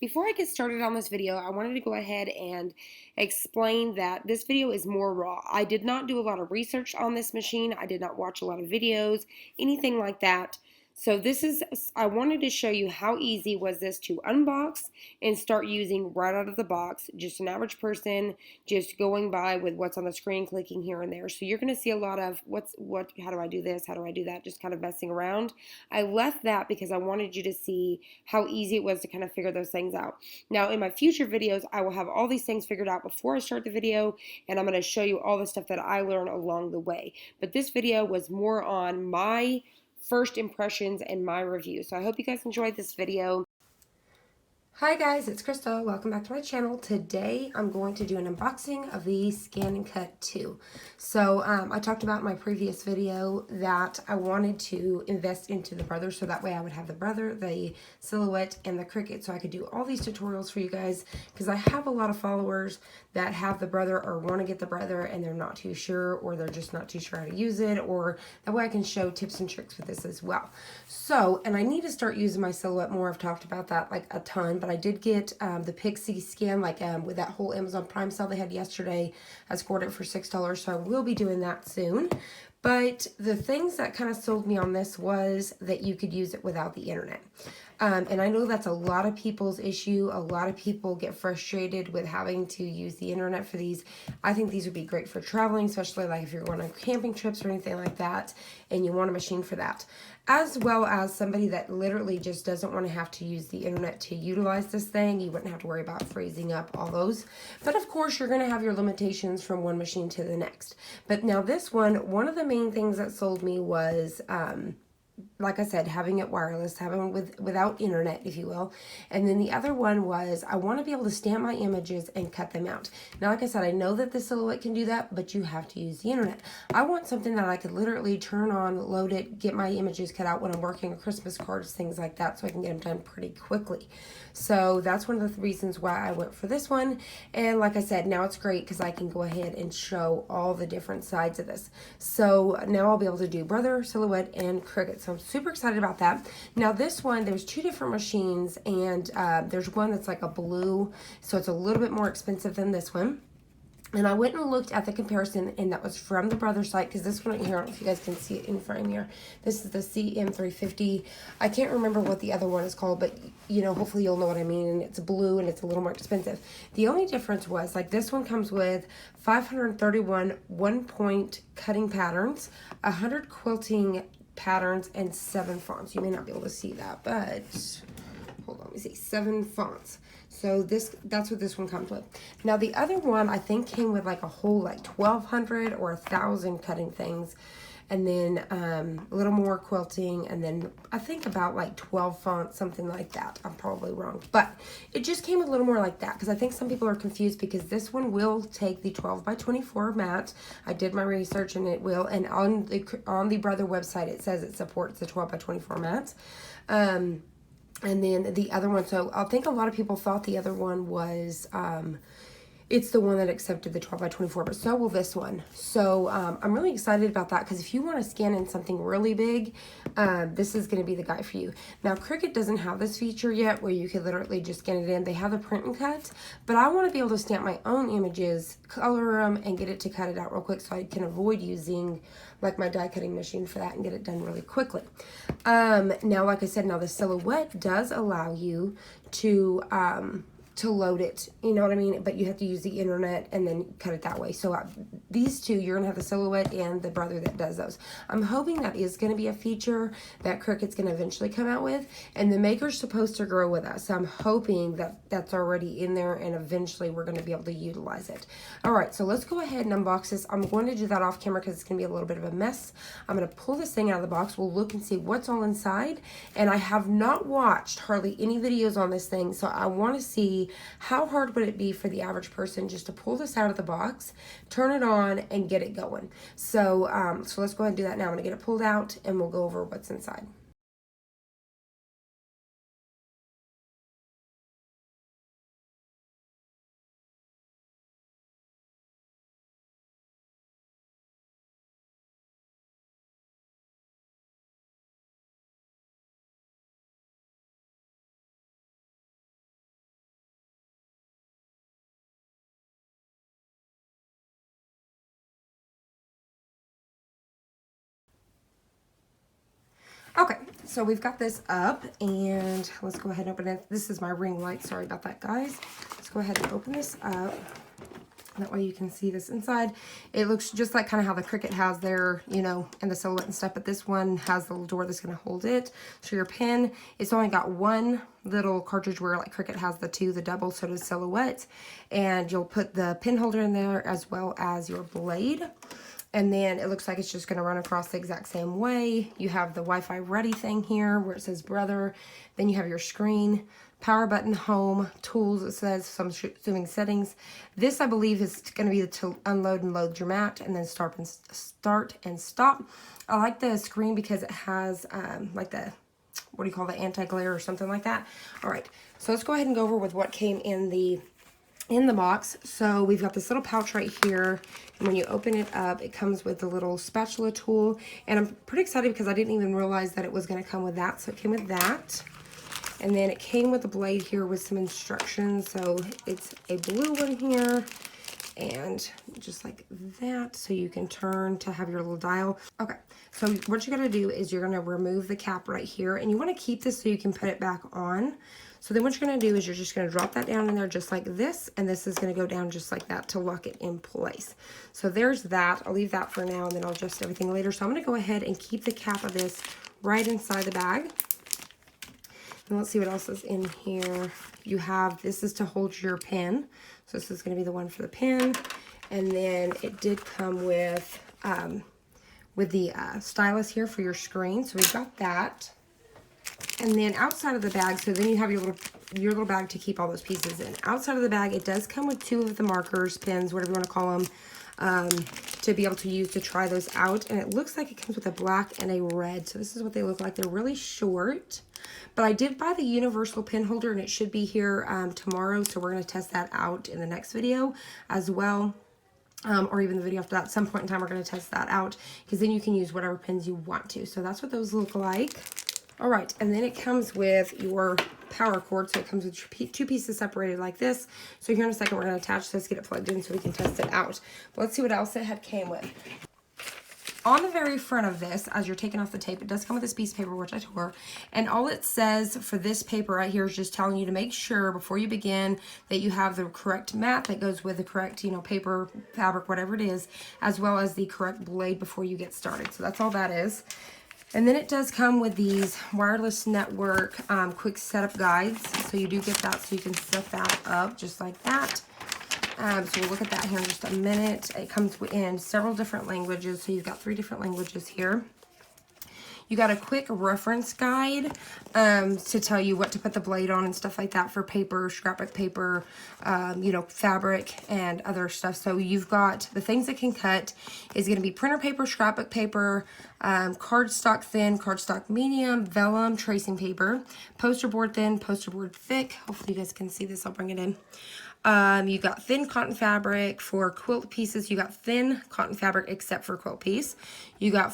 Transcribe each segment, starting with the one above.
before I get started on this video, I wanted to go ahead and explain that this video is more raw. I did not do a lot of research on this machine. I did not watch a lot of videos, anything like that. So I wanted to show you how easy was this to unbox and start using right out of the box. Just an average person just going by with what's on the screen, clicking here and there. So you're going to see a lot of how do I do this? How do I do that? Just kind of messing around. I left that because I wanted you to see how easy it was to kind of figure those things out. Now in my future videos, I will have all these things figured out before I start the video, and I'm going to show you all the stuff that I learned along the way. But this video was more on my first impressions and my review. So I hope you guys enjoyed this video. Hi guys, it's Crystal. Welcome back to my channel. Today I'm going to do an unboxing of the ScanNcut 2. So I talked about in my previous video that I wanted to invest into the brother, so that way I would have the brother, the silhouette, and the Cricut, so I could do all these tutorials for you guys, because I have a lot of followers that have the brother or want to get the brother and they're not too sure, or they're just not too sure how to use it, or that way I can show tips and tricks with this as well. So, and I need to start using my silhouette more. I've talked about that like a ton, but I did get the Pixie scan, like with that whole Amazon Prime sale they had yesterday. I scored it for $6, so I will be doing that soon. But the things that kind of sold me on this was that you could use it without the internet. And I know that's a lot of people's issue. A lot of people get frustrated with having to use the internet for these. I think these would be great for traveling, especially like if you're going on camping trips or anything like that, and you want a machine for that. As well as somebody that literally just doesn't want to have to use the internet to utilize this thing. You wouldn't have to worry about freezing up all those. But of course, you're going to have your limitations from one machine to the next. But now this one of the main things that sold me was like I said, having it wireless, having it without internet, if you will. And then the other one was I want to be able to stamp my images and cut them out. Now, like I said, I know that the silhouette can do that, but you have to use the internet. I want something that I could literally turn on, load it, get my images cut out when I'm working on Christmas cards, things like that, so I can get them done pretty quickly. So that's one of the reasons why I went for this one. And like I said, now it's great because I can go ahead and show all the different sides of this. So now I'll be able to do brother, silhouette, and Cricut. So I'm super excited about that. Now this one, there's two different machines, and there's one that's like a blue, so it's a little bit more expensive than this one. And I went and looked at the comparison, and that was from the brother site, because this one right here, I don't know if you guys can see it in frame here. This is the CM350. I can't remember what the other one is called, but, you know, hopefully you'll know what I mean. And it's blue, and it's a little more expensive. The only difference was, like, this one comes with 531 one-point cutting patterns, 100 quilting patterns, and 7 fonts. You may not be able to see that, but hold on, let me see, 7 fonts. So that's what this one comes with. Now the other one I think came with like a whole like 1,200 or 1,000 cutting things, and then a little more quilting, and then I think about like 12 fonts, something like that. I'm probably wrong, but it just came with a little more like that, because I think some people are confused, because this one will take the 12 by 24 mat. I did my research, and it will, and on the brother website it says it supports the 12 by 24 mats. And then the other one, so I think a lot of people thought the other one was, it's the one that accepted the 12 by 24, but so will this one. So I'm really excited about that, because if you want to scan in something really big, this is going to be the guy for you. Now, Cricut doesn't have this feature yet where you can literally just scan it in. They have the print and cut, but I want to be able to stamp my own images, color them, and get it to cut it out real quick, so I can avoid using like my die cutting machine for that and get it done really quickly. Now, like I said, now the silhouette does allow you to load it, you know what I mean? But you have to use the internet and then cut it that way. So these two, you're gonna have the silhouette and the brother that does those. I'm hoping that is gonna be a feature that Cricut's gonna eventually come out with, and the maker's supposed to grow with us. So I'm hoping that that's already in there, and eventually we're gonna be able to utilize it. All right, so let's go ahead and unbox this. I'm going to do that off camera because it's gonna be a little bit of a mess. I'm gonna pull this thing out of the box. We'll look and see what's all inside. And I have not watched hardly any videos on this thing, so I wanna see how hard would it be for the average person just to pull this out of the box, turn it on, and get it going. So, so let's go ahead and do that now. I'm gonna get it pulled out, and we'll go over what's inside. Okay, so we've got this up, and let's go ahead and open it. This is my ring light. Sorry about that, guys. Let's go ahead and open this up. That way you can see this inside. It looks just like kind of how the Cricut has their, you know, and the Silhouette and stuff, but this one has the little door that's going to hold it. So your pen, it's only got one little cartridge where like Cricut has the two, the double, so does Silhouette. And you'll put the pen holder in there as well as your blade. And then it looks like it's just going to run across the exact same way. You have the Wi-Fi ready thing here where it says brother. Then you have your screen, power button, home, tools, it says, some assuming settings. This, I believe, is going to be to unload and load your mat, and then start and stop. I like the screen because it has like the, what do you call the anti-glare or something like that. All right, so let's go ahead and go over with what came in the box. So we've got this little pouch right here, and when you open it up, it comes with the little spatula tool, and I'm pretty excited because I didn't even realize that it was going to come with that. So it came with that. And then it came with a blade here with some instructions. So it's a blue one here, and just like that, so you can turn to have your little dial. Okay, so what you're gonna do is you're gonna remove the cap right here, and you wanna keep this so you can put it back on. So then what you're gonna do is you're just gonna drop that down in there just like this, and this is gonna go down just like that to lock it in place. So there's that. I'll leave that for now, and then I'll adjust everything later. So I'm gonna go ahead and keep the cap of this right inside the bag. And let's see what else is in here. You have, this is to hold your pen. So this is going to be the one for the pen. And then it did come with the stylus here for your screen. So we've got that. And then outside of the bag, so then you have your little bag to keep all those pieces in. Outside of the bag, it does come with two of the markers, pens, whatever you want to call them, to be able to use to try those out. And it looks like it comes with a black and a red. So this is what they look like. They're really short. But I did buy the universal pen holder, and it should be here tomorrow. So we're going to test that out in the next video as well. Or even the video after that. At some point in time, we're going to test that out, because then you can use whatever pens you want to. So that's what those look like. All right, and then it comes with your power cord. So it comes with two pieces separated like this. So here in a second, we're going to attach this, get it plugged in so we can test it out. But let's see what else it came with. On the very front of this, as you're taking off the tape, it does come with this piece of paper, which I tore. And all it says for this paper right here is just telling you to make sure before you begin that you have the correct mat that goes with the correct, you know, paper, fabric, whatever it is, as well as the correct blade before you get started. So that's all that is. And then it does come with these wireless network quick setup guides. So you do get that, so you can set that up just like that. So we'll look at that here in just a minute. It comes in several different languages. So you've got 3 different languages here. You got a quick reference guide to tell you what to put the blade on and stuff like that for paper, scrapbook paper, you know, fabric and other stuff. So you've got the things that can cut is going to be printer paper, scrapbook paper, cardstock thin, cardstock medium, vellum, tracing paper, poster board thin, poster board thick. Hopefully you guys can see this. I'll bring it in. You got thin cotton fabric for quilt pieces. You got thin cotton fabric except for quilt piece. You got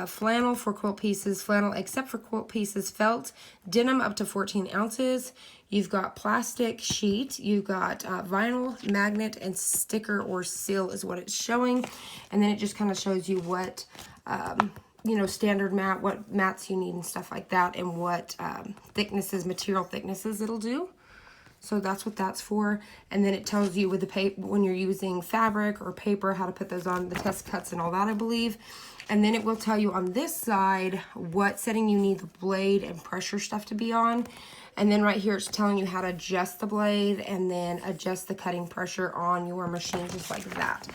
flannel for quilt pieces, flannel except for quilt pieces, felt, denim up to 14 ounces. You've got plastic sheet. You've got vinyl, magnet, and sticker or seal is what it's showing. And then it just kind of shows you what, you know, standard mat, what mats you need and stuff like that, and what thicknesses, material thicknesses it'll do. So that's what that's for. And then it tells you with the paper, when you're using fabric or paper, how to put those on, the test cuts and all that, I believe. And then it will tell you on this side what setting you need the blade and pressure stuff to be on. And then right here, it's telling you how to adjust the blade and then adjust the cutting pressure on your machine, just like that.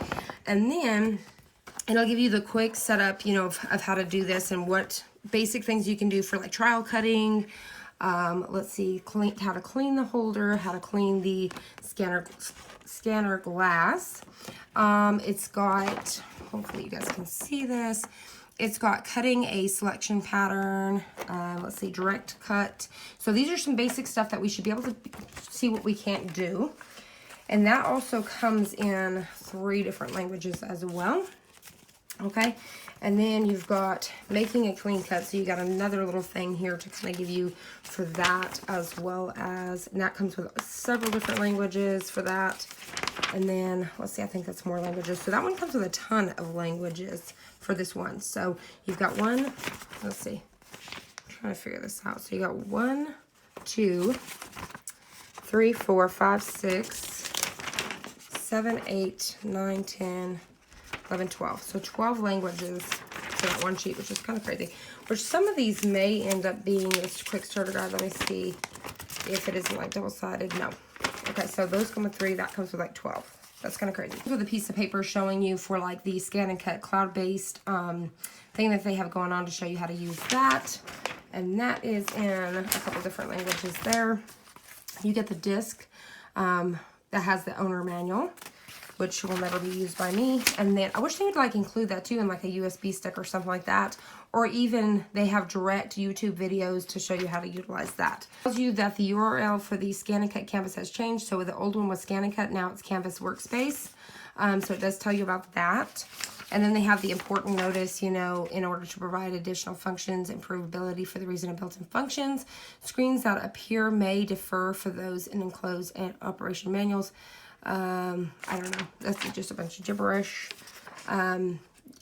And then it'll give you the quick setup, you know, of how to do this and what basic things you can do for like trial cutting. Let's see, how to clean the holder, how to clean the scanner glass. It's got, hopefully you guys can see this, it's got cutting a selection pattern, let's see, direct cut. So these are some basic stuff that we should be able to see what we can't do. And that also comes in 3 different languages as well. Okay, and then you've got making a clean cut, so you got another little thing here to kind of give you for that, as well as, and that comes with several different languages for that. And then, let's see, I think that's more languages. So that one comes with a ton of languages for this one. So you've got one, let's see, trying to figure this out. So you got 1, 2, 3, 4, 5, 6, 7, 8, 9, 10, 11, 12. So 12 languages for that one sheet, which is kind of crazy. Which some of these may end up being this quick starter guide. Let me see if it isn't like double-sided. No. Okay, so those come with 3. That comes with like 12. That's kind of crazy. With a piece of paper showing you for like the ScanNcut cloud-based thing that they have going on to show you how to use that. And that is in a couple different languages there. You get the disc that has the owner manual, which will never be used by me. And then I wish they would like include that too in like a USB stick or something like that. Or even they have direct YouTube videos to show you how to utilize that. It tells you that the URL for the ScanNcut canvas has changed. So the old one was ScanNcut, now it's Canvas Workspace. So it does tell you about that. And then they have the important notice, you know, in order to provide additional functions, improvability for the reason of built-in functions. Screens that appear may differ for those in enclosed and operation manuals. I don't know. That's just a bunch of gibberish.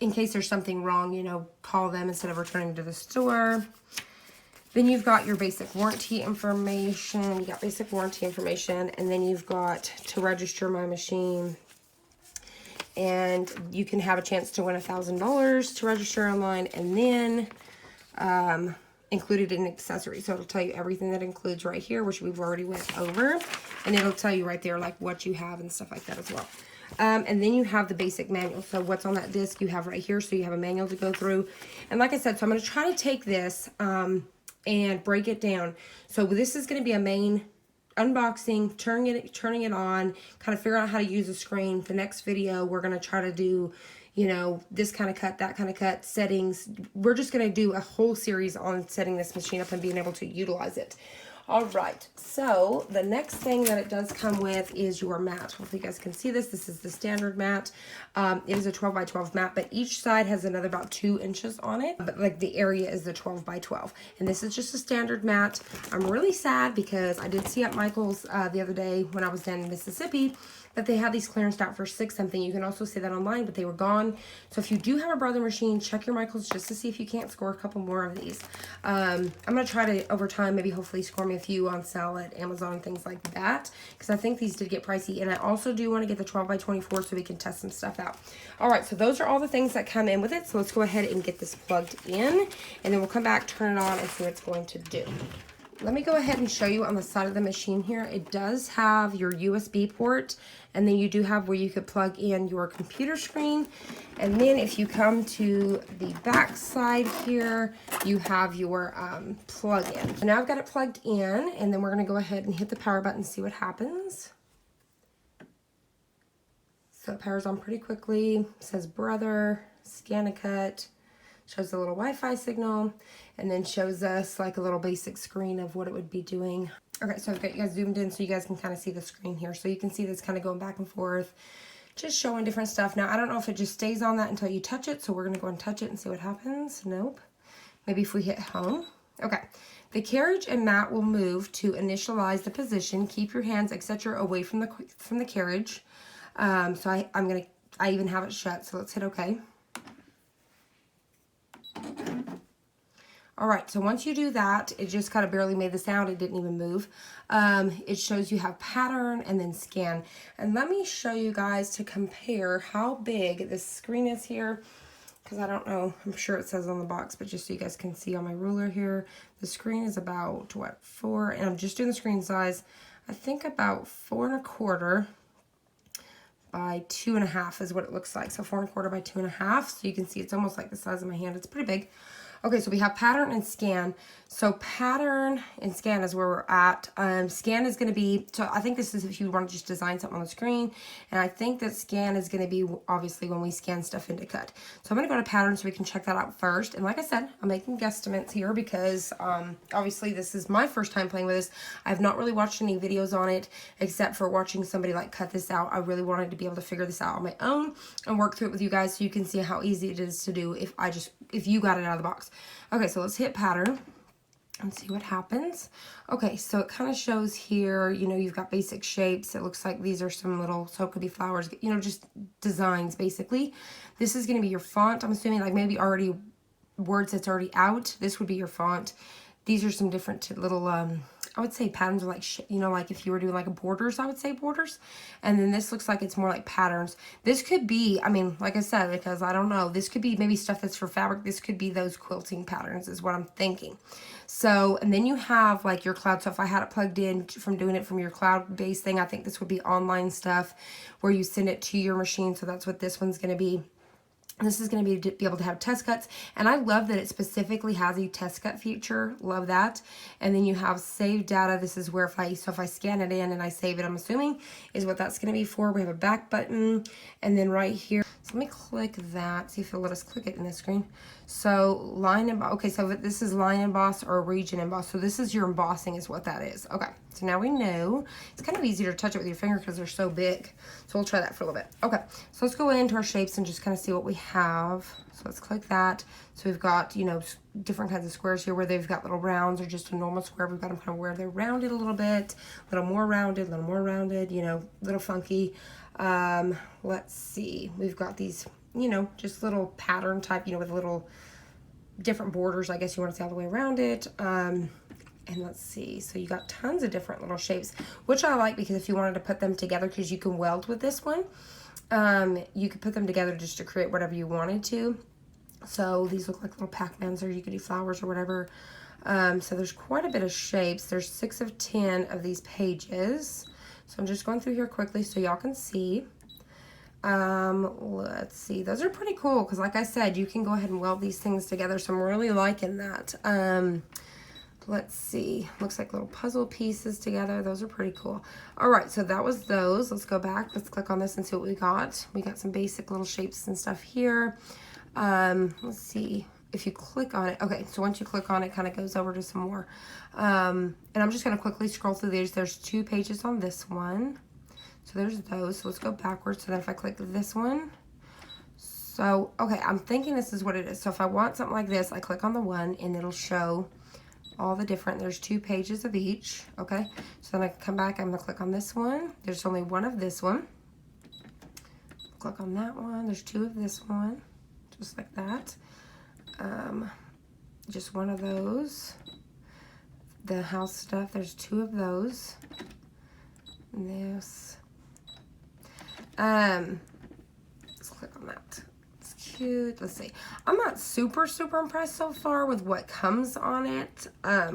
In case there's something wrong, you know, call them instead of returning to the store. Then you've got your basic warranty information. You got basic warranty information. And then you've got to register my machine. And you can have a chance to win $1,000 to register online. And then included in accessories. So it'll tell you everything that includes right here, which we've already went over. And it'll tell you right there like what you have and stuff like that as well. And then you have the basic manual. So what's on that disc you have right here. So you have a manual to go through. And like I said, so I'm going to try to take this and break it down. So this is going to be a main unboxing, turning it on, kind of figuring out how to use the screen. The next video, we're going to try to do, you know, this kind of cut, that kind of cut, settings. We're just going to do a whole series on setting this machine up and being able to utilize it. All right, so the next thing that it does come with is your mat. Hopefully you guys can see this. This is the standard mat. It is a 12 by 12 mat, but each side has another about 2 inches on it. But like the area is the 12 by 12. And this is just a standard mat. I'm really sad because I did see at Michael's the other day when I was in Mississippi that they had these clearanced out for $6 something. You can also see that online, but they were gone. So if you do have a Brother machine, check your Michael's just to see if you can't score a couple more of these. I'm going to try to, over time, maybe hopefully score me a few on sale at Amazon and things like that, because I think these did get pricey. And I also do want to get the 12 by 24 so we can test some stuff out. All right, so those are all the things that come in with it. So let's go ahead and get this plugged in, and then we'll come back, turn it on, and see what it's going to do. Let me go ahead and show you on the side of the machine here. It does have your USB port, and then you do have where you could plug in your computer screen. And then if you come to the back side here, you have your plug-in. So now I've got it plugged in, and then we're going to go ahead and hit the power button and see what happens. So it powers on pretty quickly. It says Brother, ScanNcut. Shows the little Wi-Fi signal, and then shows us like a little basic screen of what it would be doing. Okay, so I've got you guys zoomed in so you guys can kind of see the screen here. So you can see this kind of going back and forth, just showing different stuff. Now, I don't know if it just stays on that until you touch it, so we're going to go and touch it and see what happens. Nope. Maybe if we hit home. Okay. The carriage and mat will move to initialize the position. Keep your hands, etc., away from the carriage. So I even have it shut, so let's hit OK. All right, so once you do that, it just kind of barely made the sound. It didn't even move. It shows you have pattern and then scan. And let me show you guys to compare how big this screen is here, because I don't know. I'm sure it says on the box, but just so you guys can see on my ruler here, the screen is about, what, 4, and I'm just doing the screen size, I think about 4 1/4 by 2 1/2 is what it looks like. So 4 1/4 by 2 1/2. So you can see it's almost like the size of my hand. It's pretty big. Okay, so we have pattern and scan. So pattern and scan is where we're at. Scan is going to be, so I think this is if you want to just design something on the screen. And I think that scan is going to be obviously when we scan stuff into cut. So I'm going to go to pattern so we can check that out first. And like I said, I'm making guesstimates here because obviously this is my first time playing with this. I have not really watched any videos on it except for watching somebody like cut this out. I really wanted to be able to figure this out on my own and work through it with you guys so you can see how easy it is to do if you got it out of the box. Okay, so let's hit pattern and see what happens. Okay, so it kind of shows here, you know, you've got basic shapes. It looks like these are some little, so it could be flowers, you know, just designs basically. This is going to be your font. I'm assuming like maybe already words that's already out. This would be your font. these are some different little, I would say patterns are like, you know, like if you were doing like a borders, I would say borders. And then this looks like it's more like patterns. This could be, I mean, like I said, because I don't know, this could be maybe stuff that's for fabric. This could be those quilting patterns is what I'm thinking. So, and then you have like your cloud. So if I had it plugged in from doing it from your cloud-based thing, I think this would be online stuff where you send it to your machine. So that's what this one's going to be. This is going to be able to have test cuts, and I love that it specifically has a test cut feature. Love that. And then you have save data. This is where if I scan it in and I save it, I'm assuming is what that's going to be for. We have a back button, and then right here, so let me click that, see if it'll let us click it in this screen. So line emboss. Okay, so this is line emboss or region emboss. So this is your embossing is what that is. Okay, so now we know. It's kind of easy to touch it with your finger because they're so big. So we'll try that for a little bit. Okay, so let's go into our shapes and just kind of see what we have. So let's click that. So we've got, you know, different kinds of squares here where they've got little rounds or just a normal square. We've got them kind of where they're rounded a little bit, a little more rounded, you know, a little funky. Let's see. We've got these, you know, just little pattern type, you know, with little different borders, I guess you want to say all the way around it. And let's see, so you got tons of different little shapes, which I like because if you wanted to put them together, because you can weld with this one, you could put them together just to create whatever you wanted to. So these look like little Pac-Mans, or you could do flowers or whatever. So there's quite a bit of shapes. There's 6 of 10 of these pages. So I'm just going through here quickly so y'all can see. Let's see, those are pretty cool because like I said, you can go ahead and weld these things together, so I'm really liking that. Let's see, looks like little puzzle pieces together. Those are pretty cool. All right, so that was those. Let's go back, let's click on this and see what we got. We got some basic little shapes and stuff here. Let's see if you click on it. Okay, so once you click on it, kind of goes over to some more. And I'm just going to quickly scroll through these. There's 2 pages on this one. So there's those. So let's go backwards. So then if I click this one. So, okay, I'm thinking this is what it is. So if I want something like this, I click on the one and it'll show all the different, there's 2 pages of each. Okay, so then I come back, I'm going to click on this one. There's only one of this one. Click on that one. There's 2 of this one. Just like that. Just one of those. The house stuff, there's 2 of those. And this. Let's click on that. It's cute. Let's see. I'm not super impressed so far with what comes on it,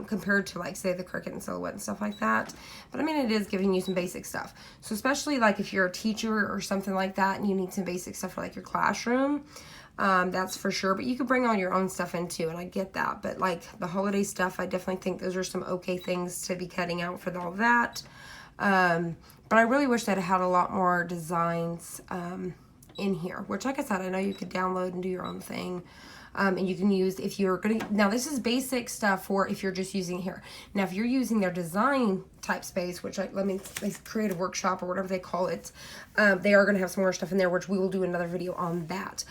compared to like say the Cricut and Silhouette and stuff like that. But I mean, it is giving you some basic stuff. So especially like if you're a teacher or something like that and you need some basic stuff for like your classroom, that's for sure. But you could bring all your own stuff in too, and I get that. But like the holiday stuff, I definitely think those are some okay things to be cutting out for all that. But I really wish that it had a lot more designs in here, which like I said, I know you could download and do your own thing. And you can use if you're going to, now this is basic stuff for if you're just using here. Now, if you're using their design type space, which let me creative workshop or whatever they call it, they are going to have some more stuff in there, which we will do another video on that.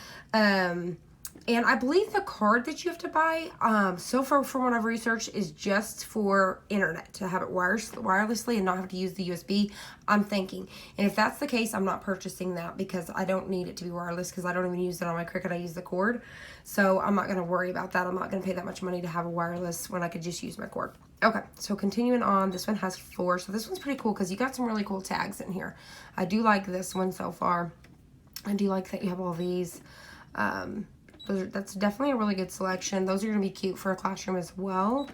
And I believe the card that you have to buy, so far from what I've researched, is just for internet, to have it wirelessly and not have to use the USB, I'm thinking. And if that's the case, I'm not purchasing that because I don't need it to be wireless because I don't even use it on my Cricut. I use the cord. So I'm not going to worry about that. I'm not going to pay that much money to have a wireless when I could just use my cord. Okay, so continuing on, this one has 4. So this one's pretty cool because you got some really cool tags in here. I do like this one so far. I do like that you have all these. That's definitely a really good selection. Those are going to be cute for a classroom as well.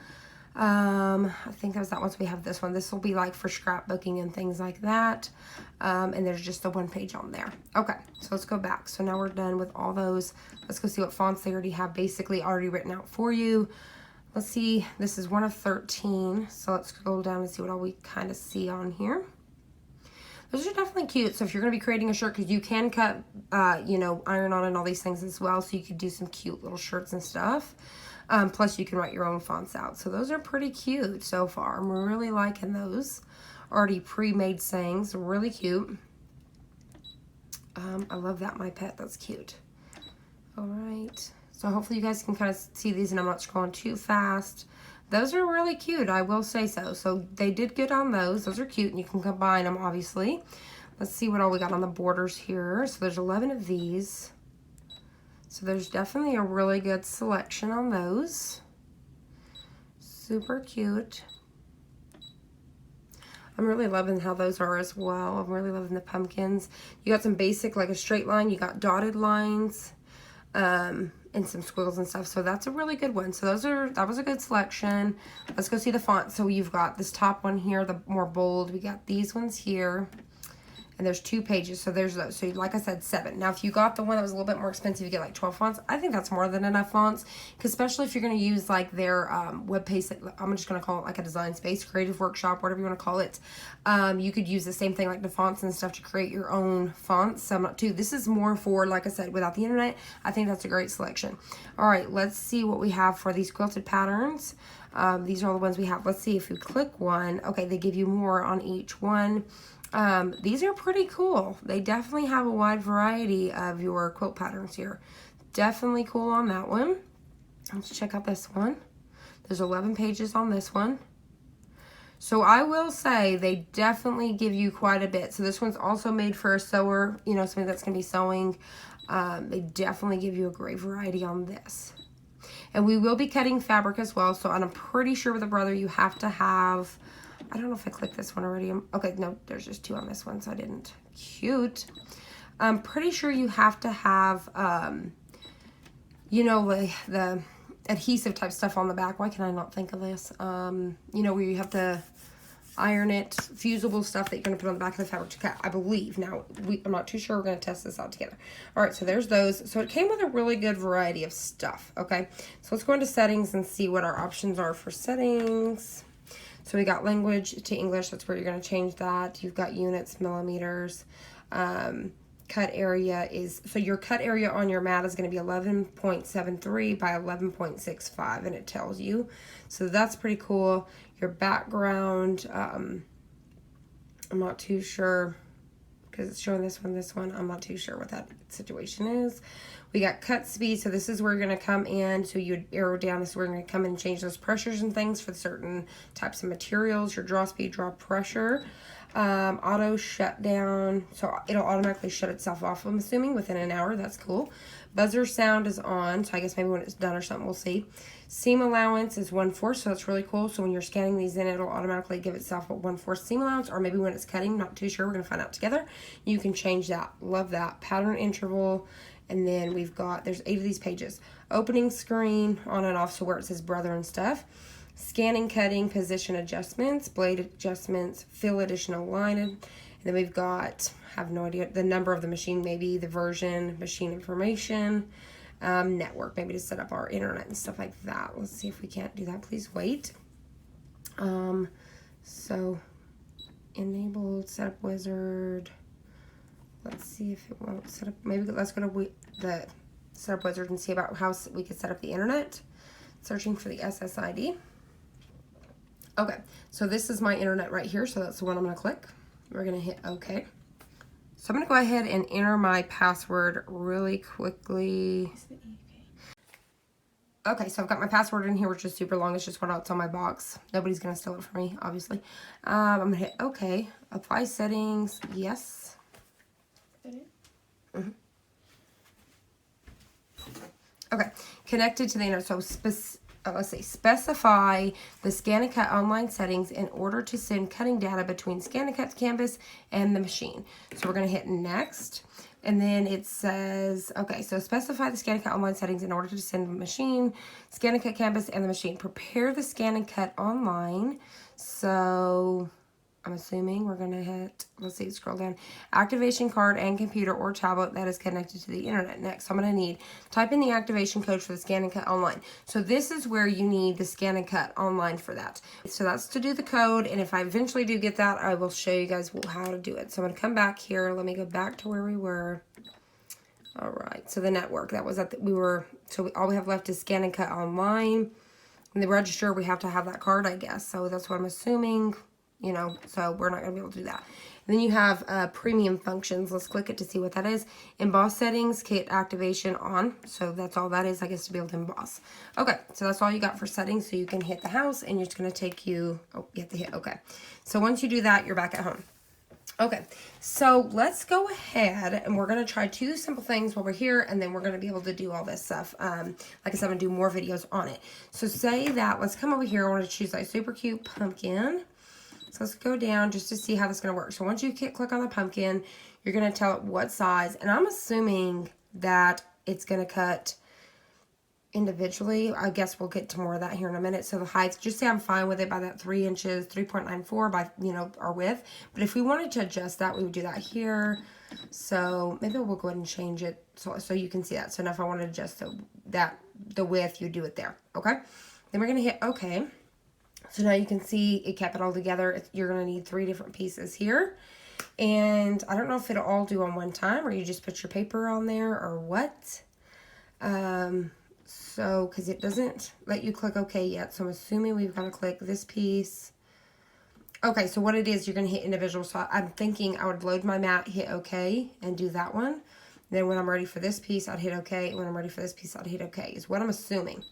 I think that was that one. So we have this one. This will be like for scrapbooking and things like that. And there's just the 1 page on there. Okay, so let's go back. So now we're done with all those. Let's go see what fonts they already have basically already written out for you. Let's see. This is 1 of 13. So let's scroll down and see what all we kind of see on here. Those are definitely cute. So if you're going to be creating a shirt, because you can cut, you know, iron on and all these things as well. So you could do some cute little shirts and stuff. Plus you can write your own fonts out. So those are pretty cute so far. I'm really liking those. Already pre-made sayings. Really cute. I love that, my pet. That's cute. All right. So hopefully you guys can kind of see these and I'm not scrolling too fast. Those are really cute, I will say so. So they did good on those. Those are cute, and you can combine them, obviously. Let's see what all we got on the borders here. So there's 11 of these. So there's definitely a really good selection on those. Super cute. I'm really loving how those are as well. I'm really loving the pumpkins. You got some basic, like a straight line. You got dotted lines, and some squiggles and stuff. So that's a really good one. So that was a good selection. Let's go see the font. So you've got this top one here, the more bold. We got these ones here. And there's 2 pages, so there's those. So like I said, 7. Now, if you got the one that was a little bit more expensive, you get like 12 fonts. I think that's more than enough fonts, because especially if you're going to use like their web page, I'm just going to call it like a design space, creative workshop, whatever you want to call it. You could use the same thing like the fonts and stuff to create your own fonts. So I'm not too. This is more for, like I said, without the internet. I think that's a great selection. All right, let's see what we have for these quilted patterns. These are all the ones we have. Let's see if you click one. Okay, they give you more on each one. These are pretty cool. They definitely have a wide variety of your quilt patterns here. Definitely cool on that one. Let's check out this one. There's 11 pages on this one. So I will say they definitely give you quite a bit. So this one's also made for a sewer, you know, somebody that's going to be sewing. They definitely give you a great variety on this. And we will be cutting fabric as well. So I'm pretty sure with a brother you have to have... I don't know if I clicked this one already. Okay, no, there's just 2 on this one, so I didn't. Cute. I'm pretty sure you have to have, you know, like the adhesive type stuff on the back. Why can I not think of this? You know, where you have to iron it, fusible stuff that you're going to put on the back of the fabric to cut, I believe. Now, I'm not too sure. We're going to test this out together. All right, so there's those. So it came with a really good variety of stuff, okay? So let's go into settings and see what our options are for settings. So we got language to English. That's where you're going to change that. You've got units, millimeters. Cut area is, so your cut area on your mat is going to be 11.73 by 11.65, and it tells you. So that's pretty cool. Your background, I'm not too sure, because it's showing this one. I'm not too sure what that situation is. We got cut speed, so this is where you're going to come in. So you would arrow down, this is where you're going to come in and change those pressures and things for certain types of materials. Your draw speed, draw pressure. Auto shutdown, so it'll automatically shut itself off, I'm assuming, within an hour. That's cool. Buzzer sound is on, so I guess maybe when it's done or something, we'll see. Seam allowance is 1/4, so that's really cool. So when you're scanning these in, it'll automatically give itself a 1/4 seam allowance, or maybe when it's cutting, not too sure. We're going to find out together. You can change that. Love that. Pattern interval. And then we've got, there's 8 of these pages. Opening screen, on and off, so where it says brother and stuff. Scanning, cutting, position adjustments, blade adjustments, fill additional line. And then we've got, I have no idea, the number of the machine, maybe the version, machine information, network, maybe to set up our internet and stuff like that. Let's see if we can't do that. Please wait. So, enabled, setup wizard. Let's see if it won't set up. Maybe let's go to the setup wizard and see about how we can set up the internet. Searching for the SSID. Okay, so this is my internet right here, so that's the one I'm going to click. We're going to hit OK. So I'm going to go ahead and enter my password really quickly. Okay, so I've got my password in here, which is super long. It's just what's on my box. Nobody's going to steal it from me, obviously. I'm going to hit OK. Apply settings. Yes. Mm-hmm. Okay, connected to the internet. So let's see, specify the ScanNcut online settings in order to send cutting data between ScanNcut canvas and the machine. So we're going to hit next, and then it says, okay, so specify the ScanNcut online settings in order to send the machine, ScanNcut canvas, and the machine. Prepare the ScanNcut online. So I'm assuming we're going to hit, let's see, scroll down, activation card and computer or tablet that is connected to the internet. Next, I'm going to need, type in the activation code for the ScanNcut online. So this is where you need the ScanNcut online for that. So that's to do the code, and if I eventually do get that, I will show you guys how to do it. So I'm going to come back here. Let me go back to where we were. All right, so the network, that was at all we have left is ScanNcut online. In the register, we have to have that card, I guess. So that's what I'm assuming. You know, so we're not going to be able to do that. And then you have premium functions. Let's click it to see what that is. Emboss settings, kit activation on. So that's all that is, I guess, to be able to emboss. Okay, so that's all you got for settings. So you can hit the house, and it's going to take you, oh, you have to hit OK. So once you do that, you're back at home. Okay, so let's go ahead and we're going to try 2 simple things while we're here, and then we're going to be able to do all this stuff. Like I said, I'm going to do more videos on it. So say that, let's come over here. I want to choose like super cute pumpkin. So let's go down just to see how this is going to work. So once you click on the pumpkin, you're going to tell it what size. And I'm assuming that it's going to cut individually. I guess we'll get to more of that here in a minute. So the height, just say I'm fine with it by that 3 inches, 3.94 by, you know, our width. But if we wanted to adjust that, we would do that here. So maybe we'll go ahead and change it so you can see that. So now if I want to adjust the width, you do it there. Okay. Then we're going to hit OK. So now you can see it kept it all together. You're going to need 3 different pieces here. And I don't know if it'll all do on one time or you just put your paper on there or what. So, because it doesn't let you click OK yet. So I'm assuming we've got to click this piece. Okay, so what it is, you're going to hit individual. So I'm thinking I would load my mat, hit OK, and do that one. Then when I'm ready for this piece, I'd hit OK. And when I'm ready for this piece, I'd hit OK, is what I'm assuming.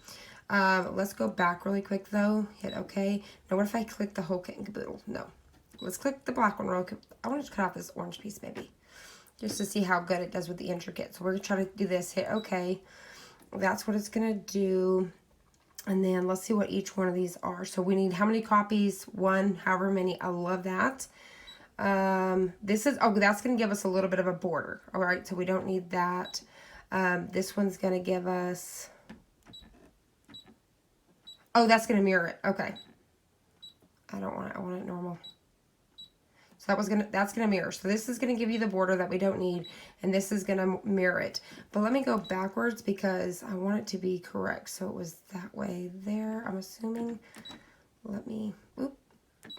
Let's go back really quick though. Hit OK. Now what if I click the whole kit and caboodle? No. Let's click the black one real quick. I want to cut off this orange piece maybe. Just to see how good it does with the intricate. So we're going to try to do this. Hit OK. That's what it's going to do. And then let's see what each one of these are. So we need how many copies? 1, however many. I love that. This is, oh, that's going to give us a little bit of a border. All right, so we don't need that. This one's going to give us, oh, that's going to mirror it. Okay. I don't want it. I want it normal. So that's gonna mirror. So this is gonna give you the border that we don't need, and this is gonna mirror it. But let me go backwards because I want it to be correct. So it was that way there, I'm assuming. Let me,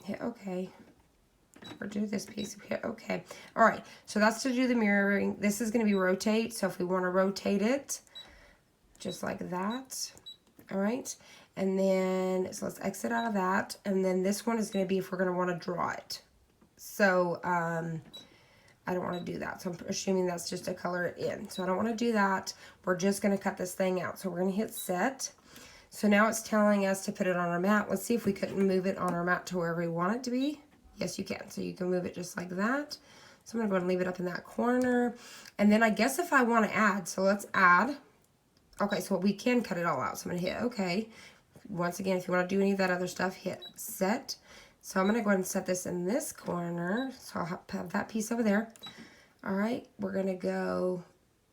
hit OK. Or do this piece, hit OK. All right, so that's to do the mirroring. This is gonna be rotate. So if we wanna rotate it, just like that, all right. And then, so let's exit out of that. And then this one is gonna be if we're gonna wanna draw it. So, I don't want to do that. So I'm assuming that's just to color it in. So I don't want to do that. We're just going to cut this thing out. So we're going to hit set. So now it's telling us to put it on our mat. Let's see if we couldn't move it on our mat to wherever we want it to be. Yes, you can. So you can move it just like that. So I'm going to go ahead and leave it up in that corner. And then I guess if I want to add, so let's add. Okay, so we can cut it all out. So I'm going to hit OK. Once again, if you want to do any of that other stuff, hit set. So I'm going to go ahead and set this in this corner. So I'll have that piece over there. All right, we're going to go,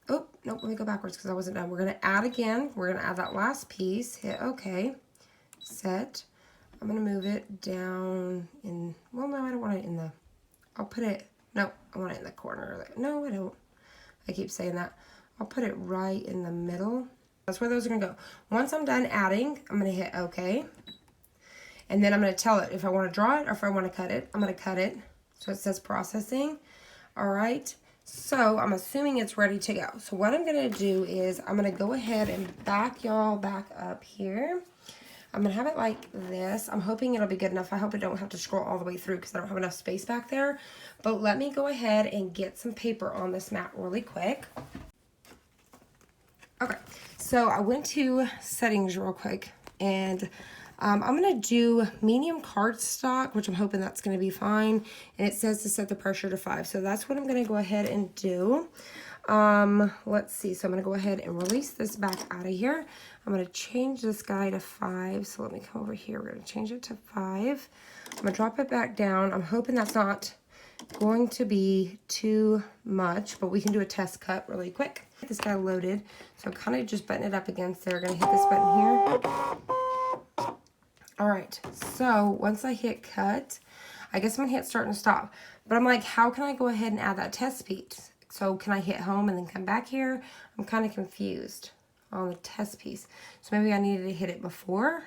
oh, nope, let me go backwards because I wasn't done. We're going to add again. We're going to add that last piece. Hit OK. Set. I'm going to move it down in, well, no, I don't want it in the, I'll put it, no, I want it in the corner. No, I don't. I keep saying that. I'll put it right in the middle. That's where those are going to go. Once I'm done adding, I'm going to hit OK. And then I'm going to tell it if I want to draw it or if I want to cut it. I'm going to cut it. So it says processing. All right. So I'm assuming it's ready to go. So what I'm going to do is I'm going to go ahead and back y'all back up here. I'm going to have it like this. I'm hoping it'll be good enough. I hope I don't have to scroll all the way through because I don't have enough space back there. But let me go ahead and get some paper on this mat really quick. Okay. So I went to settings real quick and I'm going to do medium cardstock, which I'm hoping that's going to be fine. And it says to set the pressure to 5. So that's what I'm going to go ahead and do. Let's see. So I'm going to go ahead and release this back out of here. I'm going to change this guy to 5. So let me come over here. We're going to change it to 5. I'm going to drop it back down. I'm hoping that's not going to be too much, but we can do a test cut really quick. Get this guy loaded. So kind of just button it up against there. Going to hit this button here. All right, so once I hit cut, I guess I'm gonna hit start and stop. But I'm like, how can I go ahead and add that test piece? So can I hit home and then come back here? I'm kind of confused on the test piece. So maybe I needed to hit it before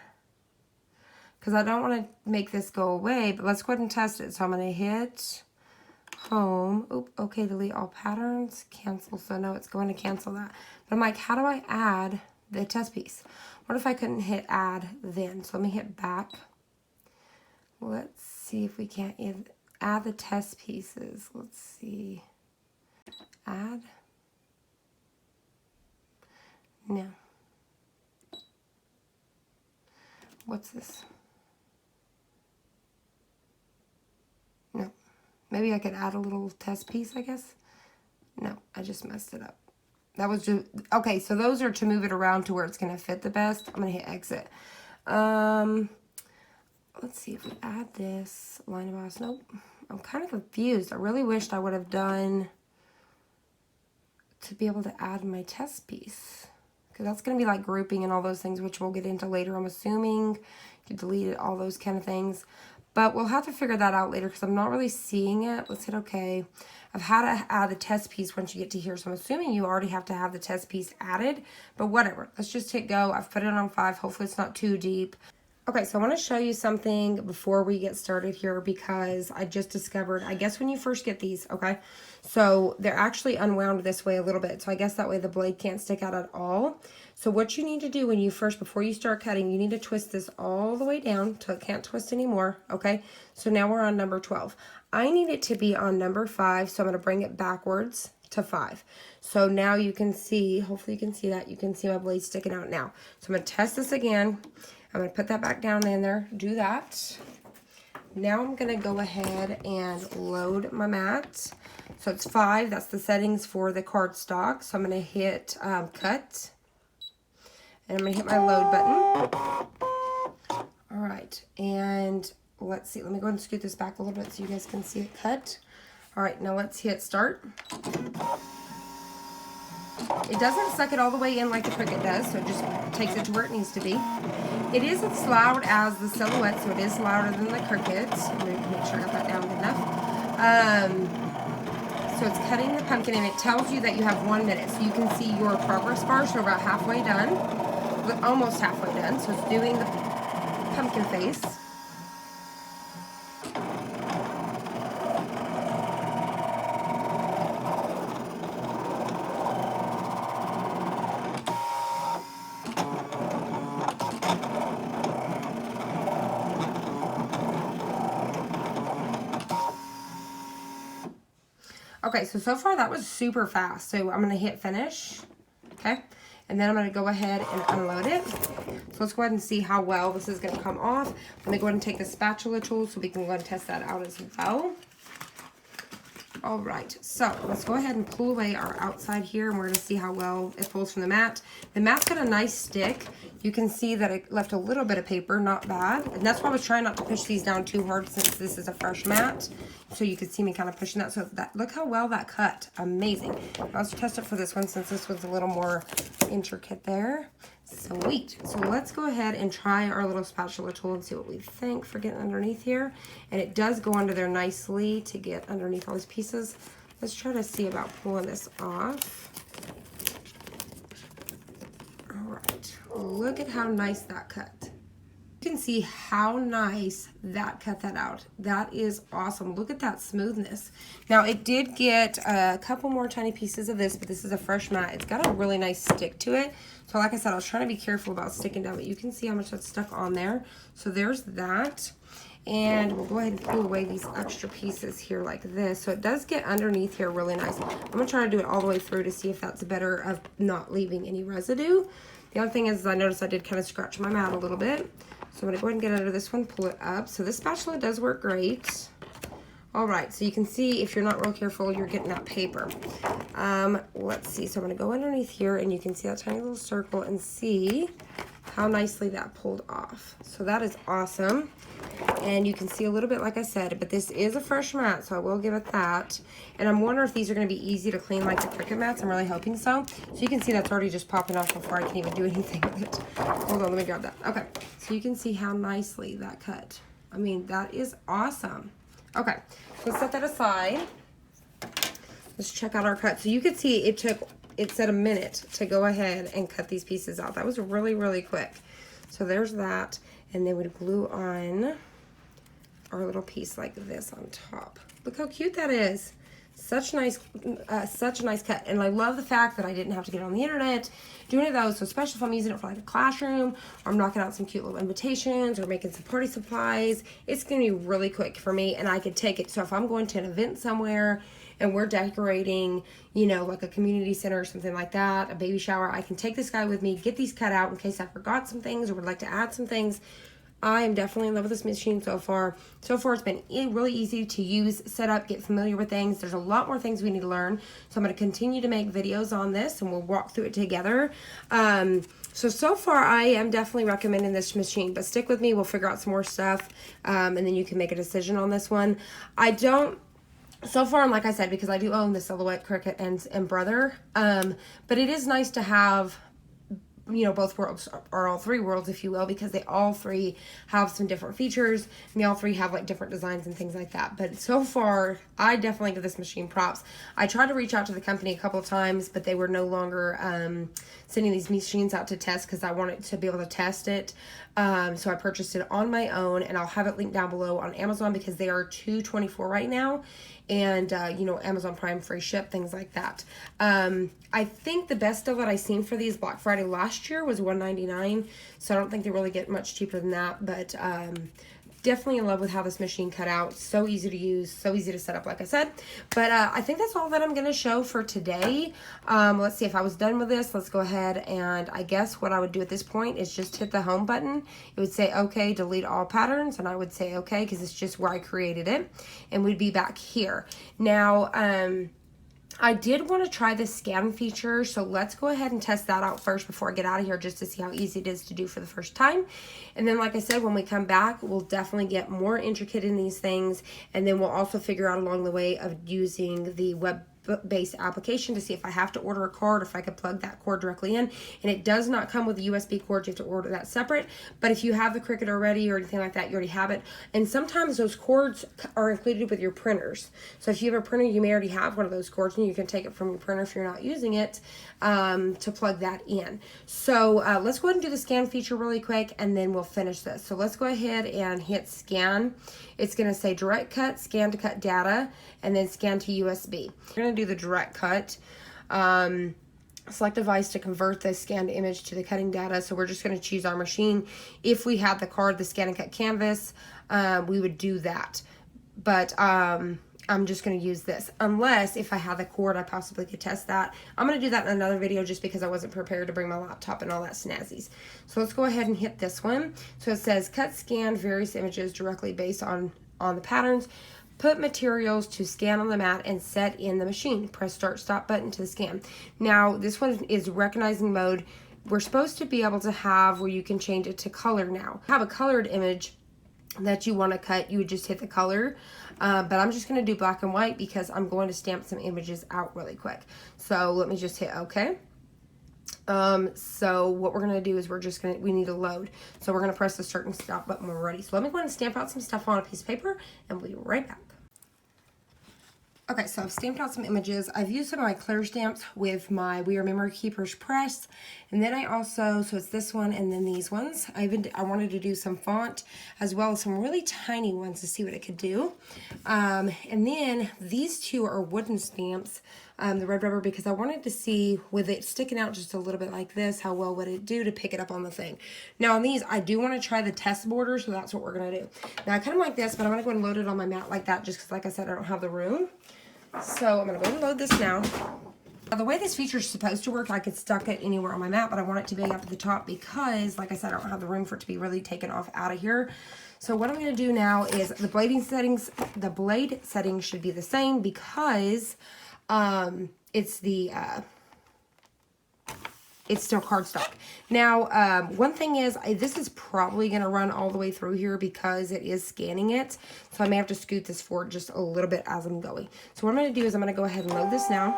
because I don't want to make this go away, but let's go ahead and test it. So I'm gonna hit home. Oop, okay, delete all patterns, cancel. So no, it's going to cancel that. But I'm like, how do I add the test piece? What if I couldn't hit add then? So let me hit back. Let's see if we can't add the test pieces. Let's see. Add. No. What's this? No. Maybe I could add a little test piece, I guess. No, I just messed it up. That was just, okay, so those are to move it around to where it's going to fit the best. I'm going to hit exit. Let's see if we add this line of eyes. Nope. I'm kind of confused. I really wished I would have done to be able to add my test piece. Because that's going to be like grouping and all those things, which we'll get into later, I'm assuming. You deleted all those kind of things. But we'll have to figure that out later because I'm not really seeing it. Let's hit OK. I've had to add the test piece once you get to here. So I'm assuming you already have to have the test piece added. But whatever. Let's just hit go. I've put it on 5. Hopefully it's not too deep. Okay, so I want to show you something before we get started here because I just discovered, I guess when you first get these, okay, so they're actually unwound this way a little bit. So I guess that way the blade can't stick out at all. So what you need to do when you first, before you start cutting, you need to twist this all the way down till it can't twist anymore, okay? So now we're on number 12. I need it to be on number 5, so I'm going to bring it backwards to 5. So now you can see, hopefully you can see that. You can see my blade sticking out now. So I'm going to test this again. I'm going to put that back down in there, do that. Now I'm going to go ahead and load my mat. So it's 5, that's the settings for the cardstock. So I'm going to hit cut. And I'm going to hit my load button. All right, and let's see. Let me go ahead and scoot this back a little bit so you guys can see it cut. All right, now let's hit start. It doesn't suck it all the way in like the Cricut does, so it just takes it to where it needs to be. It is as loud as the Silhouette, so it is louder than the Cricut. I'm going to make sure I got that down good enough. So it's cutting the pumpkin, and it tells you that you have 1 minute. So you can see your progress bar, so we're about halfway done, almost halfway done. So it's doing the pumpkin face. Okay, so far that was super fast. So I'm going to hit finish, okay? And then I'm going to go ahead and unload it. So let's go ahead and see how well this is going to come off. I'm going to go ahead and take the spatula tool so we can go ahead and test that out as well. All right, so let's go ahead and pull away our outside here, and we're going to see how well it pulls from the mat. The mat's got a nice stick. You can see that it left a little bit of paper, not bad. And that's why I was trying not to push these down too hard since this is a fresh mat. So you can see me kind of pushing that. So that, look how well that cut. Amazing. Let's test it for this one since this was a little more intricate there. Sweet. So let's go ahead and try our little spatula tool and see what we think for getting underneath here. And it does go under there nicely to get underneath all these pieces. Let's try to see about pulling this off. All right. Look at how nice that cut. You can see how nice that cut that out. That is awesome. Look at that smoothness. Now it did get a couple more tiny pieces of this, but this is a fresh mat. It's got a really nice stick to it. So like I said, I was trying to be careful about sticking down, but you can see how much that's stuck on there. So there's that. And we'll go ahead and peel away these extra pieces here like this. So it does get underneath here really nice. I'm going to try to do it all the way through to see if that's better of not leaving any residue. The other thing is I noticed I did kind of scratch my mat a little bit. So I'm going to go ahead and get under this one, pull it up. So this spatula does work great. All right, so you can see if you're not real careful, you're getting that paper. Let's see. So I'm going to go underneath here, and you can see that tiny little circle and see how nicely that pulled off. So that is awesome. And you can see a little bit, like I said, but this is a fresh mat, so I will give it that. And I'm wondering if these are going to be easy to clean like the Cricut mats. I'm really hoping so. So you can see that's already just popping off before I can even do anything with it. Hold on, let me grab that. Okay, so you can see how nicely that cut. I mean, that is awesome. Okay, so let's set that aside. Let's check out our cut. So you can see it said a minute to go ahead and cut these pieces out. That was really, really quick. So there's that. And then we'd glue on our little piece like this on top. Look how cute that is. Such a nice cut. And I love the fact that I didn't have to get on the internet, do any of those. So especially if I'm using it for like a classroom, or I'm knocking out some cute little invitations, or making some party supplies, it's going to be really quick for me, and I could take it. So if I'm going to an event somewhere and we're decorating, you know, like a community center or something like that, a baby shower, I can take this guy with me, get these cut out in case I forgot some things or would like to add some things. I am definitely in love with this machine so far. So far, it's been really easy to use, set up, get familiar with things. There's a lot more things we need to learn. So I'm going to continue to make videos on this, and we'll walk through it together. So far, I am definitely recommending this machine. But stick with me. We'll figure out some more stuff, and then you can make a decision on this one. So far, and like I said, because I do own the Silhouette, Cricut, and Brother, but it is nice to have, you know, both worlds, or all three worlds, if you will, because they all three have some different features, and they all three have like different designs and things like that. But so far, I definitely give this machine props. I tried to reach out to the company a couple of times, but they were no longer sending these machines out to test because I wanted to be able to test it. So I purchased it on my own, and I'll have it linked down below on Amazon because they are $224 right now. And, you know, Amazon Prime free ship, things like that. I think the best deal that I seen for these Black Friday last year was $199. So I don't think they really get much cheaper than that. But definitely in love with how this machine cut out. So easy to use, so easy to set up, like I said. But I think that's all that I'm going to show for today. Let's see, if I was done with this, let's go ahead, and I guess what I would do at this point is just hit the home button. It would say, okay, delete all patterns, and I would say okay, because it's just where I created it, and we'd be back here. Now, I did want to try the scan feature, so let's go ahead and test that out first before I get out of here, just to see how easy it is to do for the first time. And then, like I said, when we come back, we'll definitely get more intricate in these things, and then we'll also figure out along the way of using the web-based application to see if I have to order a cord, if I could plug that cord directly in. And it does not come with a USB cord, you have to order that separate. But if you have the Cricut already or anything like that, you already have it. And sometimes those cords are included with your printers. So if you have a printer, you may already have one of those cords, and you can take it from your printer if you're not using it to plug that in. So let's go ahead and do the scan feature really quick, and then we'll finish this. So let's go ahead and hit scan. It's going to say direct cut, scan to cut data, and then scan to USB. We're going to do the direct cut. Select device to convert the scanned image to the cutting data. So we're just going to choose our machine. If we had the card, the ScanNcut canvas, we would do that. But I'm just going to use this. Unless if I had the cord, I possibly could test that. I'm going to do that in another video just because I wasn't prepared to bring my laptop and all that snazzies. So let's go ahead and hit this one. So it says cut, scan various images directly based on the patterns. Put materials to scan on the mat and set in the machine. Press start stop button to scan. Now this one is recognizing mode. We're supposed to be able to have where you can change it to color now. Have a colored image that you want to cut, you would just hit the color. But I'm just going to do black and white because I'm going to stamp some images out really quick. So let me just hit OK. So what we're going to do is we need to load. So we're going to press the start and stop button when we're ready. So let me go ahead and stamp out some stuff on a piece of paper, and we'll be right back. Okay, so I've stamped out some images. I've used some of my clear stamps with my We Are Memory Keepers press. And then I also, so it's this one and then these ones. I wanted to do some font as well as some really tiny ones to see what it could do. And then these two are wooden stamps, the red rubber, because I wanted to see with it sticking out just a little bit like this, how well would it do to pick it up on the thing. Now on these, I do want to try the test border, so that's what we're going to do. Now I kind of like this, but I'm going to go and load it on my mat like that just because, like I said, I don't have the room. So I'm going to go and load this now. Now the way this feature is supposed to work, I could stuck it anywhere on my mat, but I want it to be up at the top because, like I said, I don't have the room for it to be really taken off out of here. So what I'm going to do now is the blade settings should be the same because it's still cardstock. Now, one thing is, this is probably going to run all the way through here because it is scanning it. So I may have to scoot this forward just a little bit as I'm going. So what I'm going to do is I'm going to go ahead and load this now.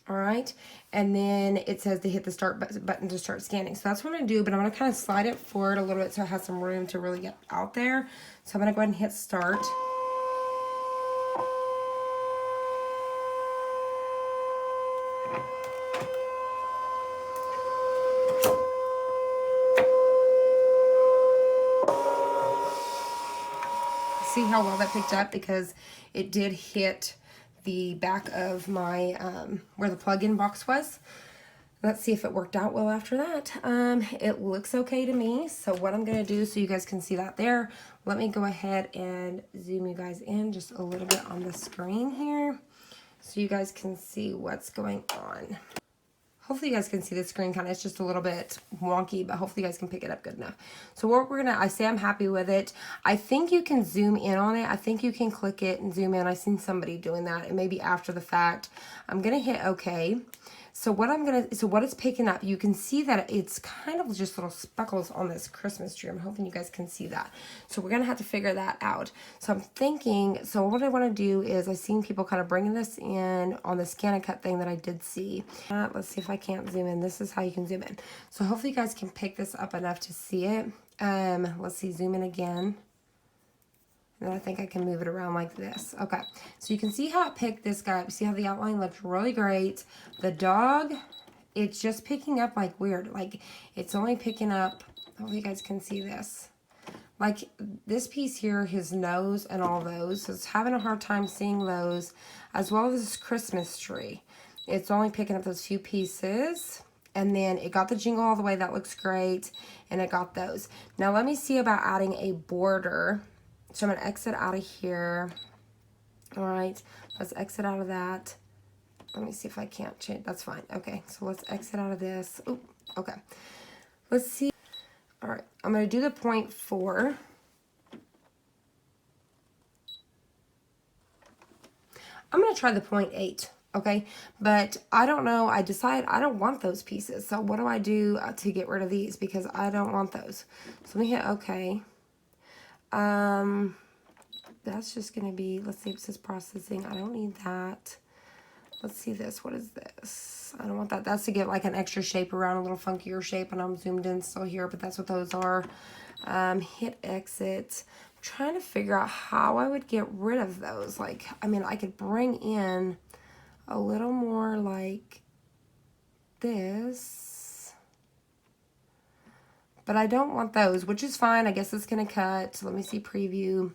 All right. And then it says to hit the start button to start scanning. So that's what I'm going to do, but I'm going to kind of slide it forward a little bit so it has some room to really get out there. So I'm going to go ahead and hit start. See how well that picked up because it did hit the back of my where the plug-in box was. Let's see if it worked out well after that. It looks okay to me. So what I'm going to do so you guys can see that there, let me go ahead and zoom you guys in just a little bit on the screen here so you guys can see what's going on. Hopefully you guys can see the screen kind of, it's just a little bit wonky, but hopefully you guys can pick it up good enough. So what we're gonna, I say I'm happy with it. I think you can zoom in on it. I think you can click it and zoom in. I've seen somebody doing that, and maybe after the fact. I'm gonna hit okay. So what it's picking up, you can see that it's kind of just little speckles on this Christmas tree. I'm hoping you guys can see that. So we're gonna have to figure that out. So I'm thinking, so what I wanna do is, I've seen people kind of bringing this in on the ScanNcut thing that I did see. Let's see if I can't zoom in. This is how you can zoom in. So hopefully you guys can pick this up enough to see it. Let's see, zoom in again. And I think I can move it around like this. Okay, so you can see how it picked this guy up. See how the outline looks really great. The dog, it's just picking up like weird. Like, it's only picking up, hopefully you guys can see this. Like, this piece here, his nose and all those. So it's having a hard time seeing those, as well as this Christmas tree. It's only picking up those few pieces. And then it got the jingle all the way. That looks great. And it got those. Now let me see about adding a border. So I'm going to exit out of here. All right, let's exit out of that. Let me see if I can't change. That's fine. Okay, so let's exit out of this. Ooh, okay. Let's see. All right, I'm going to do the 0.4. I'm going to try the 0.8. Okay, but I don't know. I decide I don't want those pieces. So what do I do to get rid of these? Because I don't want those. So let me hit okay. That's just going to be, let's see if it says processing. I don't need that. Let's see this. What is this? I don't want that. That's to get like an extra shape around, a little funkier shape, and I'm zoomed in still here, but that's what those are. Hit exit. I'm trying to figure out how I would get rid of those. Like, I mean, I could bring in a little more like this. But I don't want those, which is fine. I guess it's going to cut. So let me see preview.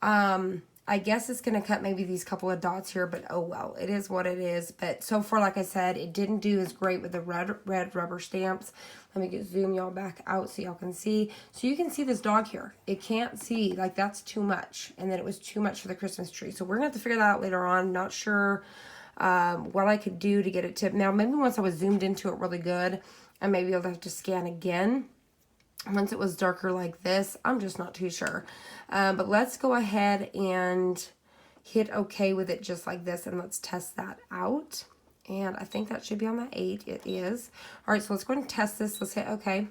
I guess it's going to cut maybe these couple of dots here, but oh well, it is what it is. But so far, like I said, it didn't do as great with the red rubber stamps. Let me zoom y'all back out so y'all can see. So you can see this dog here. It can't see, like that's too much. And then it was too much for the Christmas tree. So we're going to have to figure that out later on. Not sure what I could do to get it to, now maybe once I was zoomed into it really good, I maybe I'll have to scan again. Once it was darker like this, I'm just not too sure. But let's go ahead and hit okay with it just like this, and let's test that out. And I think that should be on the 8. It is. All right, so let's go ahead and test this. Let's hit okay.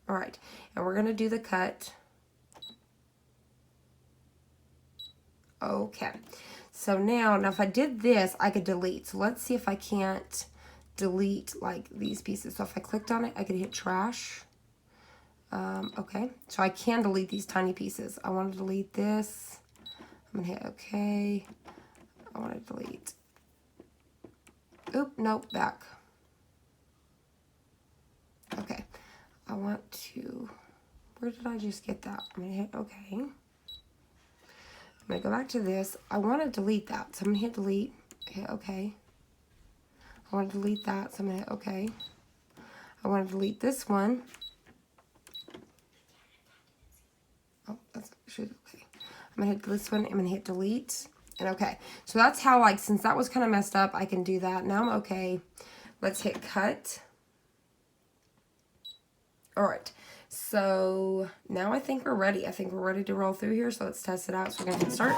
All right, and we're going to do the cut. Okay. So now if I did this, I could delete. So let's see if I can't delete like these pieces. So if I clicked on it, I could hit trash. Okay, so I can delete these tiny pieces. I want to delete this. I'm going to hit okay. I want to delete. Oop, nope, back. Okay, I want to, where did I just get that? I'm going to hit okay. I'm going to go back to this. I want to delete that, so I'm going to hit delete, hit okay. I want to delete that, so I'm going to hit okay. I want to delete this one. Oh, that's actually okay. I'm going to hit this one, I'm going to hit delete, and okay. So that's how, like, since that was kind of messed up, I can do that. Now I'm okay. Let's hit cut. All right. So now I think we're ready. I think we're ready to roll through here. So let's test it out. So we're going to hit start.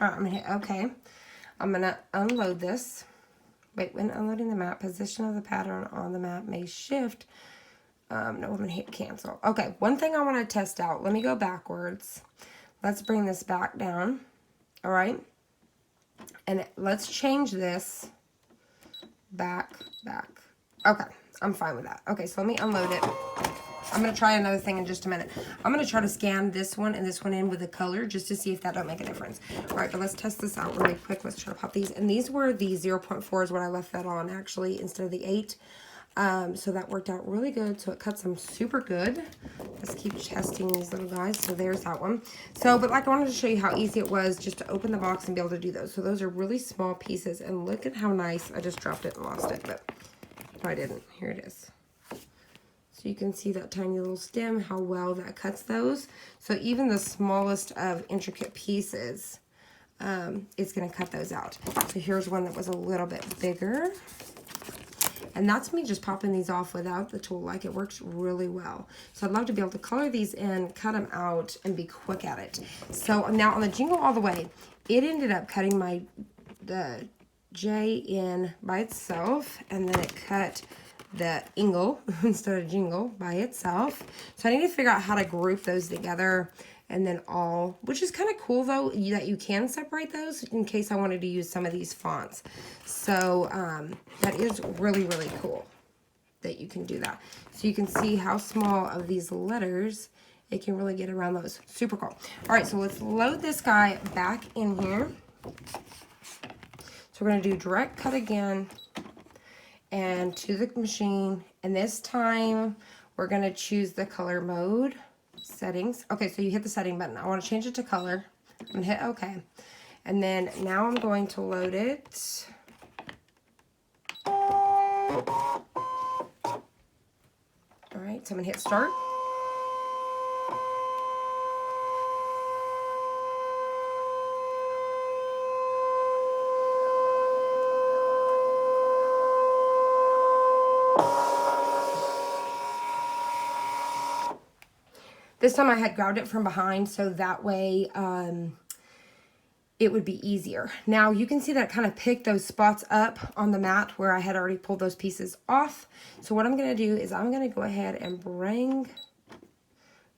All right, I'm going to hit okay. I'm going to unload this. Wait, when unloading the map, position of the pattern on the map may shift. No, I'm going to hit cancel. Okay, one thing I want to test out. Let me go backwards. let's bring this back down. All right. And let's change this back. Okay, I'm fine with that. Okay, so let me unload it. I'm going to try another thing in just a minute. I'm going to try to scan this one and this one in with the color just to see if that don't make a difference. All right, but let's test this out really quick. Let's try to pop these. And these were the 0.4 is what I left that on actually instead of the 8. So that worked out really good. So it cuts them super good. Let's keep testing these little guys. So there's that one. So, but like I wanted to show you how easy it was just to open the box and be able to do those. So those are really small pieces. And look at how nice. I just dropped it and lost it, but I didn't. Here it is. So you can see that tiny little stem, how well that cuts those. So even the smallest of intricate pieces, it's going to cut those out. So here's one that was a little bit bigger. And that's me just popping these off without the tool. Like, it works really well. So I'd love to be able to color these in, cut them out, and be quick at it. So now on the Jingle All the Way, it ended up cutting the J in by itself, and then it cut the Ingle instead of Jingle by itself. So I need to figure out how to group those together and then all, which is kind of cool though, that you can separate those in case I wanted to use some of these fonts. So that is really, really cool that you can do that. So you can see how small of these letters it can really get around those. Super cool. All right, so let's load this guy back in here. So we're going to do direct cut again and to the machine. And this time we're going to choose the color mode settings. Okay, so you hit the setting button. I want to change it to color. I'm going to hit OK. And then now I'm going to load it. All right, so I'm going to hit start. This time I had grabbed it from behind, so that way it would be easier. Now you can see that it kind of picked those spots up on the mat where I had already pulled those pieces off. So what I'm going to do is I'm going to go ahead and bring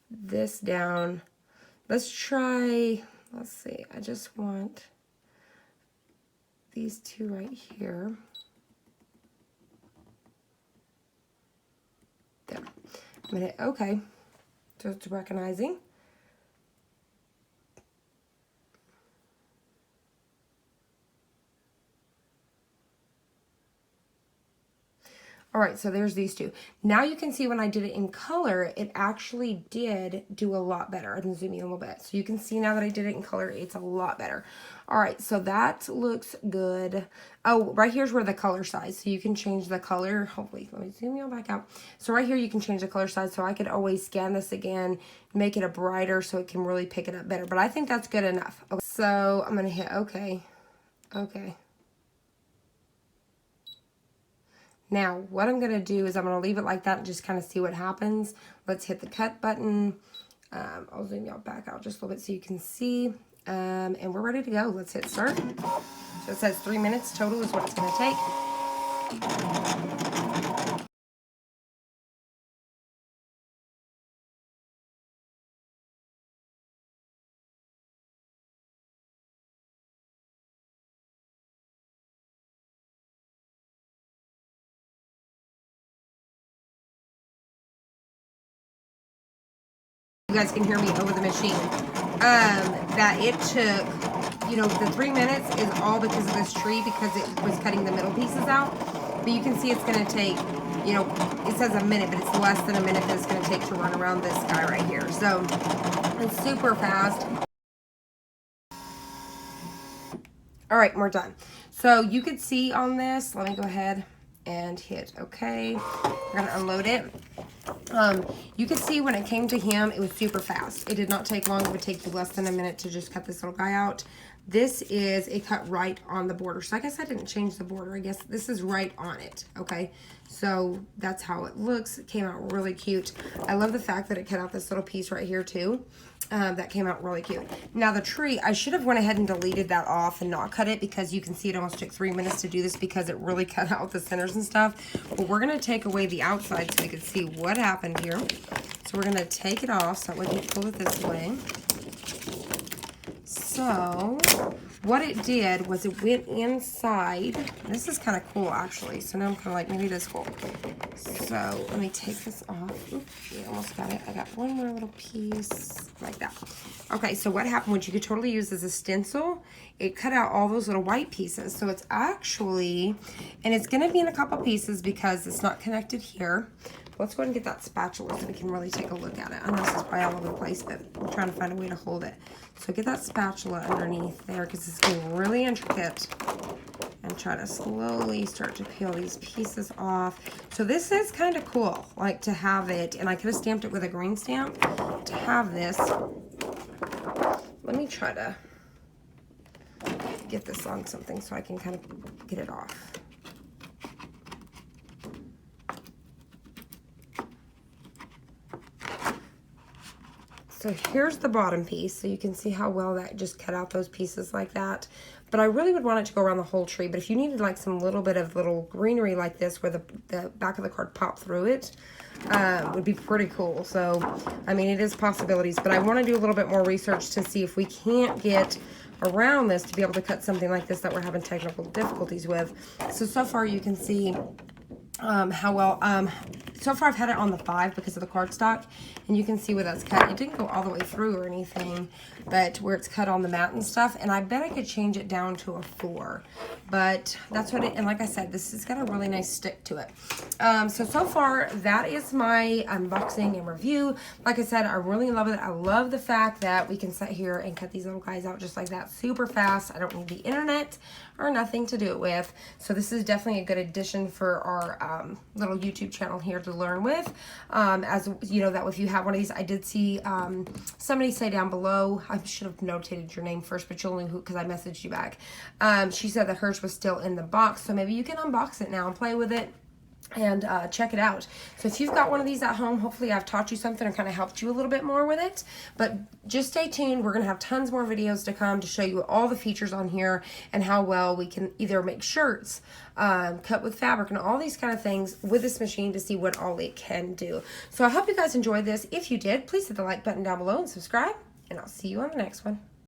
this down. Let's see, I just want these two right here. There. I'm going to hit OK. So it's recognizing. All right, so there's these two. Now you can see when I did it in color, it actually did do a lot better. I can zoom in a little bit. So you can see now that I did it in color, it's a lot better. All right, so that looks good. Oh, right here's where the color size. So you can change the color. Hopefully, let me zoom you back out. So right here, you can change the color size. So I could always scan this again, make it a brighter so it can really pick it up better. But I think that's good enough. Okay, so I'm gonna hit OK. Okay. Now, what I'm going to do is I'm going to leave it like that and just kind of see what happens. Let's hit the cut button. I'll zoom y'all back out just a little bit so you can see. And we're ready to go. Let's hit start. So it says 3 minutes total is what it's going to take. You guys can hear me over the machine. That it took, you know, the 3 minutes is all because of this tree, because it was cutting the middle pieces out. But you can see it's going to take, you know, it says a minute, but it's less than a minute that it's going to take to run around this guy right here. So it's super fast. All right, we're done. So you could see on this, let me go ahead and hit OK. We're going to unload it. You can see when it came to him, it was super fast. It did not take long. It would take you less than a minute to just cut this little guy out. This is a cut right on the border. So I guess I didn't change the border. I guess this is right on it. Okay. So that's how it looks. It came out really cute. I love the fact that it cut out this little piece right here too. That came out really cute. Now the tree, I should have went ahead and deleted that off and not cut it, because you can see it almost took 3 minutes to do this because it really cut out the centers and stuff. But we're going to take away the outside so we can see what happened here. So we're going to take it off so that we can pull it this way. So what it did was it went inside. This is kind of cool, actually. So now I'm kind of like, maybe this cool. So let me take this off. Oops, we almost got it. I got one more little piece like that. Okay, so what happened, which you could totally use as a stencil, it cut out all those little white pieces. So it's actually, and it's going to be in a couple pieces because it's not connected here. Let's go ahead and get that spatula so we can really take a look at it. I know this is probably all over the place, but I'm trying to find a way to hold it. So get that spatula underneath there because it's getting really intricate. And try to slowly start to peel these pieces off. So this is kind of cool, like to have it, and I could have stamped it with a green stamp, to have this. Let me try to get this on something so I can kind of get it off. So here's the bottom piece, so you can see how well that just cut out those pieces like that. But I really would want it to go around the whole tree, but if you needed like some little bit of little greenery like this where the back of the card popped through it, would be pretty cool. So, I mean, it is possibilities, but I want to do a little bit more research to see if we can't get around this to be able to cut something like this that we're having technical difficulties with. So far you can see how well, so far I've had it on the 5 because of the cardstock, and you can see where that's cut. It didn't go all the way through or anything, but where it's cut on the mat and stuff, and I bet I could change it down to a 4, but that's what it, and like I said, this has got a really nice stick to it. So far that is my unboxing and review. Like I said, I really love it. I love the fact that we can sit here and cut these little guys out just like that super fast. I don't need the internet or nothing to do it with. So this is definitely a good addition for our little YouTube channel here to learn with. As you know, that if you have one of these, I did see somebody say down below, I should have notated your name first, but you'll know who, because I messaged you back. She said that hers was still in the box, so maybe you can unbox it now and play with it and check it out. So if you've got one of these at home, hopefully I've taught you something or kind of helped you a little bit more with it. But just stay tuned. We're going to have tons more videos to come to show you all the features on here and how well we can either make shirts, cut with fabric, and all these kind of things with this machine to see what all it can do. So I hope you guys enjoyed this. If you did, please hit the like button down below and subscribe, and I'll see you on the next one.